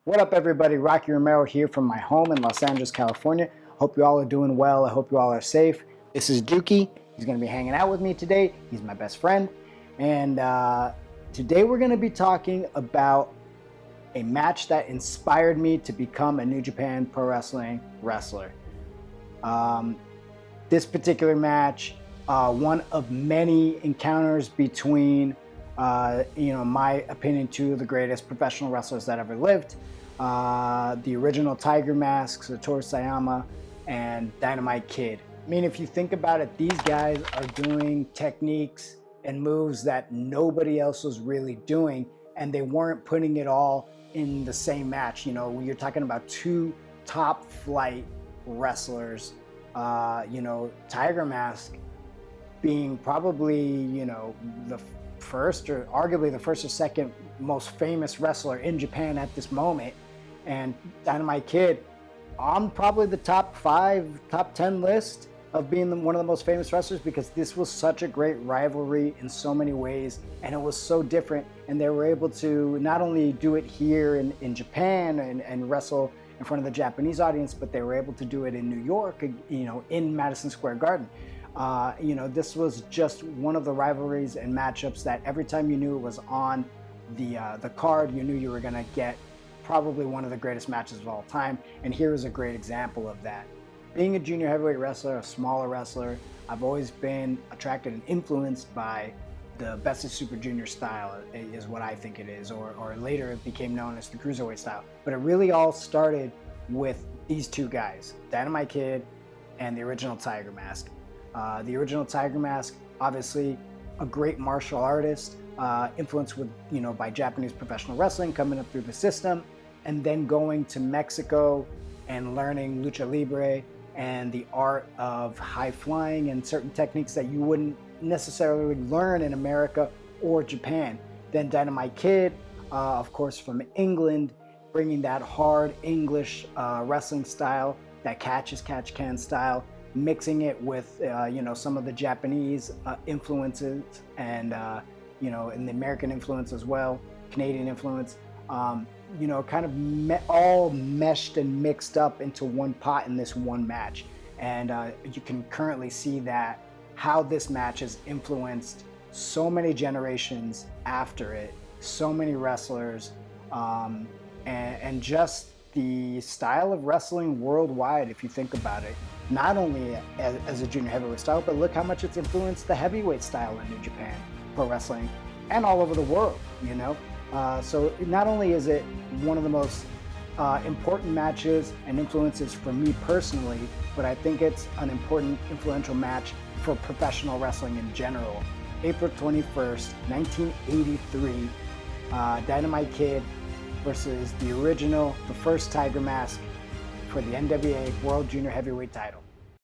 What up, everybody? Rocky Romero here from my home in Los Angeles, California. Hope you all are doing well. I hope you all are safe. This is Dookie. He's going to be hanging out with me today. He's my best friend. And today we're going to be talking about a match that inspired me to become a New Japan Pro Wrestling wrestler. This particular match, one of many encounters between, my opinion, two of the greatest professional wrestlers that ever lived. The original Tiger Mask, Satoru Sayama, and Dynamite Kid. I mean, if you think about it, these guys are doing techniques and moves that nobody else was really doing, and they weren't putting it all in the same match. You know, you're talking about two top flight wrestlers. Tiger Mask being probably, the first or arguably the first or second most famous wrestler in Japan at this moment, and Dynamite Kid on probably the top 10 list of being one of the most famous wrestlers, because this was such a great rivalry in so many ways, and it was so different, and they were able to not only do it here in Japan and wrestle in front of the Japanese audience, but they were able to do it in New York, in Madison Square Garden. This was just one of the rivalries and matchups that every time you knew it was on the card, you knew you were going to get probably one of the greatest matches of all time. And here is a great example of that. Being a junior heavyweight wrestler, a smaller wrestler, I've always been attracted and influenced by the Best of Super Junior style, is what I think it is, or later it became known as the Cruiserweight style. But it really all started with these two guys, Dynamite Kid and the original Tiger Mask. The original Tiger Mask, obviously a great martial artist, influenced by Japanese professional wrestling, coming up through the system, and then going to Mexico and learning lucha libre and the art of high flying and certain techniques that you wouldn't necessarily learn in America or Japan. Then Dynamite Kid, of course, from England, bringing that hard English wrestling style, that catch-as-catch-can style, mixing it with some of the Japanese influences and and the American influence as well, Canadian influence, kind of all meshed and mixed up into one pot in this one match. And you can currently see that how this match has influenced so many generations after it, so many wrestlers, and just the style of wrestling worldwide, if you think about it. Not only as a junior heavyweight style, but look how much it's influenced the heavyweight style in New Japan Pro Wrestling and all over the world, So not only is it one of the most important matches and influences for me personally, but I think it's an important, influential match for professional wrestling in general. April 21st, 1983, Dynamite Kid versus the original, the first Tiger Mask for the NWA World Junior Heavyweight title.